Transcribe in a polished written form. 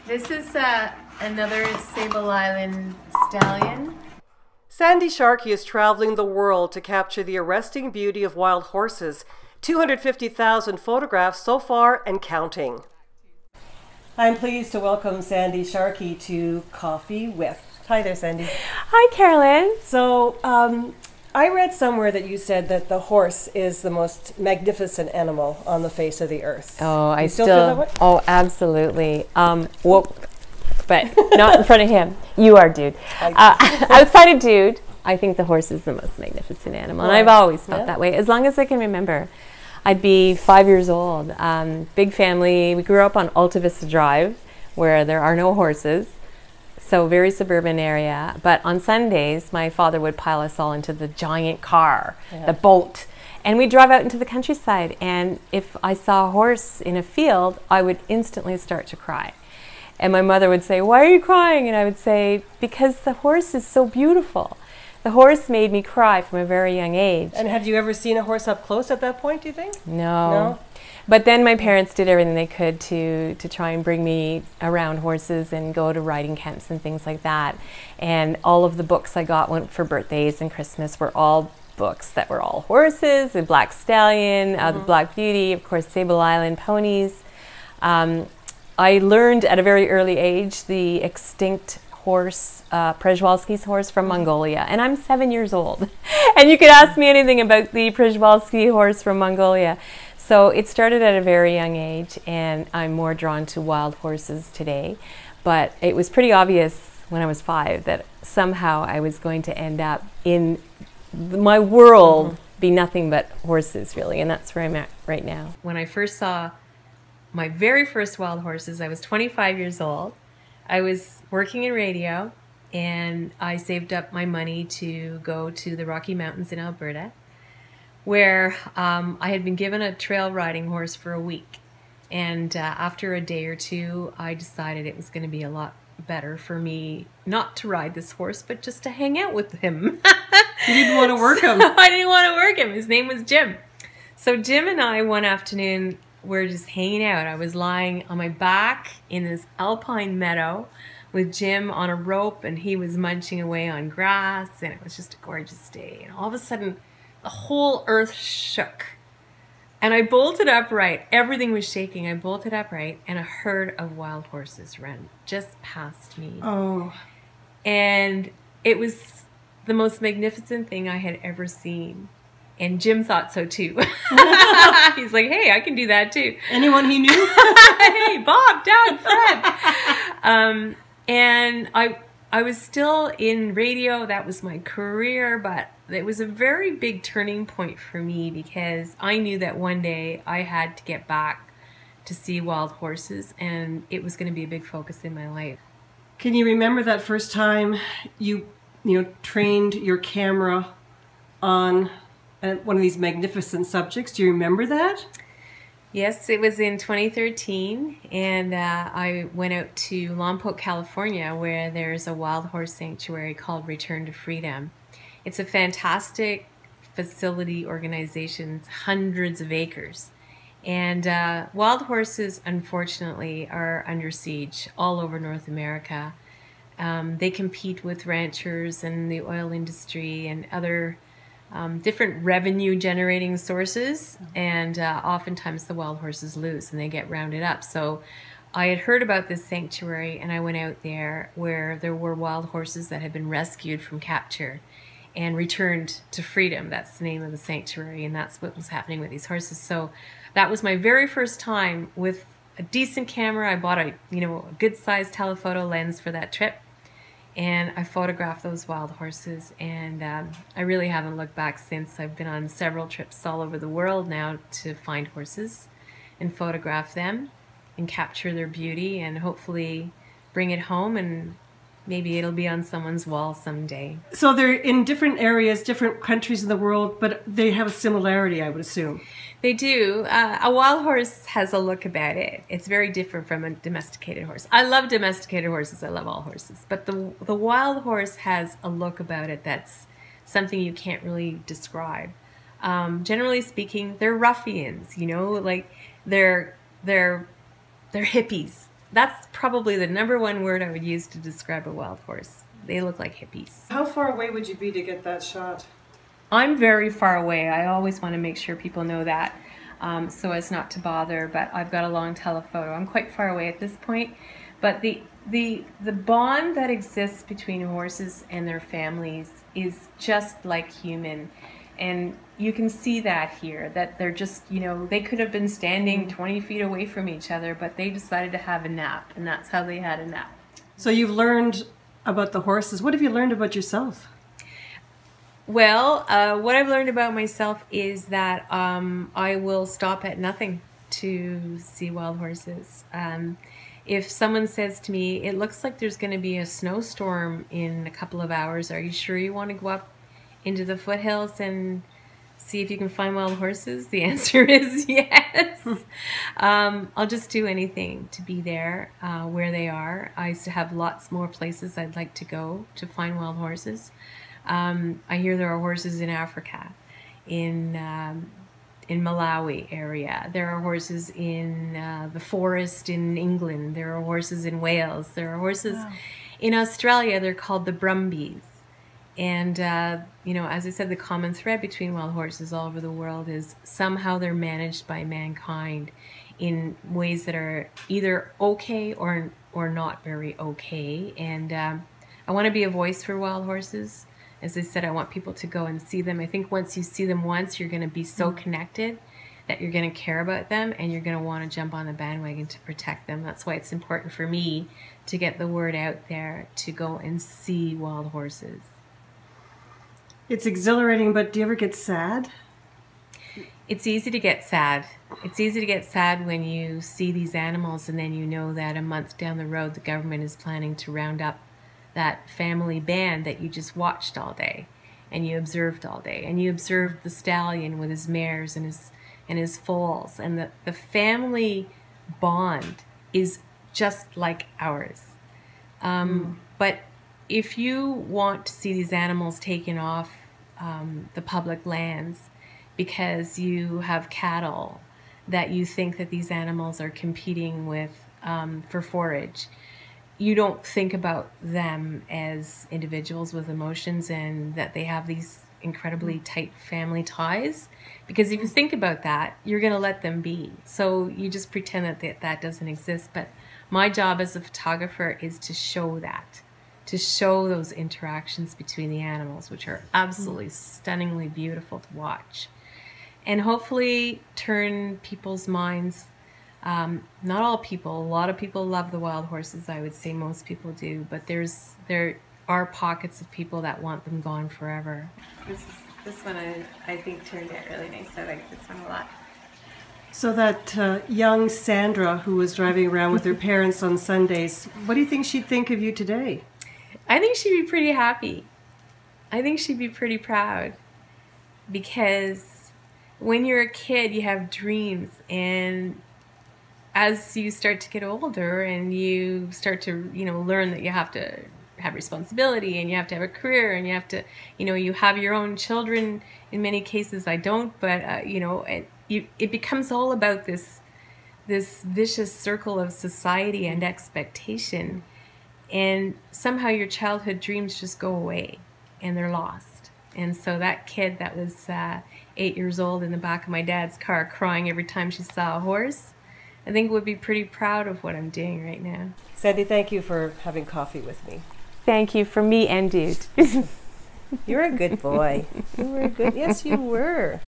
This is another Sable Island stallion. Sandy Sharkey is traveling the world to capture the arresting beauty of wild horses. 250,000 photographs so far and counting. I'm pleased to welcome Sandy Sharkey to Coffee With. Hi there, Sandy. Hi, Carolyn. So, I read somewhere that you said that the horse is the most magnificent animal on the face of the earth. Oh, I still feel that way? Oh, absolutely. Well, but not in front of him. You are, dude. Outside of dude, I think the horse is the most magnificent animal, and I've always felt that way, as long as I can remember. I'd be 5 years old. Big family. We grew up on Alta Vista Drive, where there are no horses. So very suburban area. But on Sundays, my father would pile us all into the giant car, the boat, and we'd drive out into the countryside. And if I saw a horse in a field, I would instantly start to cry. And my mother would say, "Why are you crying?" And I would say, "Because the horse is so beautiful." The horse made me cry from a very young age. And had you ever seen a horse up close at that point, do you think? No. But then my parents did everything they could to try and bring me around horses and go to riding camps and things like that. And all of the books I got went for birthdays and Christmas were all books that were all horses, the Black Stallion, the Black Beauty, of course, Sable Island ponies. I learned at a very early age the extinct horse, Przewalski's horse from Mongolia, and I'm 7 years old. And you could ask me anything about the Przewalski horse from Mongolia. So it started at a very young age, and I'm more drawn to wild horses today. But it was pretty obvious when I was 5 that somehow I was going to end up in my world be nothing but horses, really, and that's where I'm at right now. When I first saw my very first wild horses, I was 25 years old. I was working in radio, and I saved up my money to go to the Rocky Mountains in Alberta, where I had been given a trail riding horse for a week. And after a day or two, I decided it was going to be a lot better for me not to ride this horse, but just to hang out with him. You didn't want to work him. I didn't want to work him. His name was Jim. So Jim and I, one afternoon, were just hanging out. I was lying on my back in this alpine meadow with Jim on a rope, and he was munching away on grass, and it was just a gorgeous day. And all of a sudden, the whole earth shook. And I bolted upright. Everything was shaking. I bolted upright, and a herd of wild horses ran just past me. Oh. And it was the most magnificent thing I had ever seen. And Jim thought so too. He's like, "Hey, I can do that too." Anyone he knew? Hey, Bob, Doug, Fred. And I was still in radio. That was my career, but it was a very big turning point for me because I knew that one day I had to get back to see wild horses, and it was going to be a big focus in my life. Can you remember that first time you trained your camera on one of these magnificent subjects? Do you remember that? Yes, it was in 2013, and I went out to Lompoc, California, where there's a wild horse sanctuary called Return to Freedom. It's a fantastic facility organization, hundreds of acres. And wild horses, unfortunately, are under siege all over North America. They compete with ranchers and the oil industry and other different revenue generating sources, and oftentimes the wild horses lose and they get rounded up. So I had heard about this sanctuary, and I went out there where there were wild horses that had been rescued from capture and returned to freedom. That's the name of the sanctuary, and that's what was happening with these horses. So that was my very first time with a decent camera. I bought a good sized telephoto lens for that trip, and I photographed those wild horses, and I really haven't looked back since. I've been on several trips all over the world now to find horses and photograph them and capture their beauty and hopefully bring it home, and maybe it'll be on someone's wall someday. So they're in different areas, different countries in the world, but they have a similarity, I would assume. They do. A wild horse has a look about it. It's very different from a domesticated horse. I love domesticated horses. I love all horses. But the wild horse has a look about it that's something you can't really describe. Generally speaking, they're ruffians, like they're hippies. that's probably the #1 word I would use to describe a wild horse. They look like hippies. How far away would you be to get that shot? I'm very far away. I always want to make sure people know that, so as not to bother, but I've got a long telephoto. I'm quite far away at this point, but the bond that exists between horses and their families is just like human. And you can see that here, that they're just, you know, they could have been standing 20 feet away from each other, but they decided to have a nap, and that's how they had a nap. So you've learned about the horses. What have you learned about yourself? Well, what I've learned about myself is that I will stop at nothing to see wild horses. If someone says to me, it looks like there's going to be a snowstorm in a couple of hours, are you sure you want to go up into the foothills and see if you can find wild horses? The answer is yes. I'll just do anything to be there where they are. I used to have lots more places I'd like to go to find wild horses. I hear there are horses in Africa, in Malawi area. There are horses in the forest in England. There are horses in Wales. There are horses in Australia. They're called the Brumbies. And, you know, as I said, the common thread between wild horses all over the world is somehow they're managed by mankind in ways that are either okay or not very okay. And I want to be a voice for wild horses. As I said, I want people to go and see them. I think once you see them once, you're going to be so connected that you're going to care about them, and you're going to want to jump on the bandwagon to protect them. That's why it's important for me to get the word out there to go and see wild horses. It's exhilarating, but do you ever get sad? It's easy to get sad. It's easy to get sad when you see these animals and then you know that a month down the road the government is planning to round up that family band that you just watched all day and you observed all day. And you observed the stallion with his mares and his foals. And the family bond is just like ours. But if you want to see these animals taken off the public lands because you have cattle that you think that these animals are competing with for forage, you don't think about them as individuals with emotions and that they have these incredibly tight family ties. Because if you think about that, you're going to let them be. So you just pretend that that doesn't exist. But my job as a photographer is to show that, to show those interactions between the animals, which are absolutely stunningly beautiful to watch. And hopefully turn people's minds. Not all people, a lot of people love the wild horses, I would say most people do, but there are pockets of people that want them gone forever. This one I think turned out really nice. I like this one a lot. So that young Sandra who was driving around with her parents on Sundays, what do you think she'd think of you today? I think she'd be pretty happy. I think she'd be pretty proud, because when you're a kid you have dreams, and as you start to get older and you start to, you know, learn that you have to have responsibility and you have to have a career and you have to, you know, you have your own children. In many cases I don't, but you know, it becomes all about this vicious circle of society and expectation, and somehow your childhood dreams just go away and they're lost. And so that kid that was 8 years old in the back of my dad's car crying every time she saw a horse, I think would be pretty proud of what I'm doing right now. Sandy, thank you for having coffee with me. Thank you for me and Dude. You're a good boy. You were good. Yes, you were.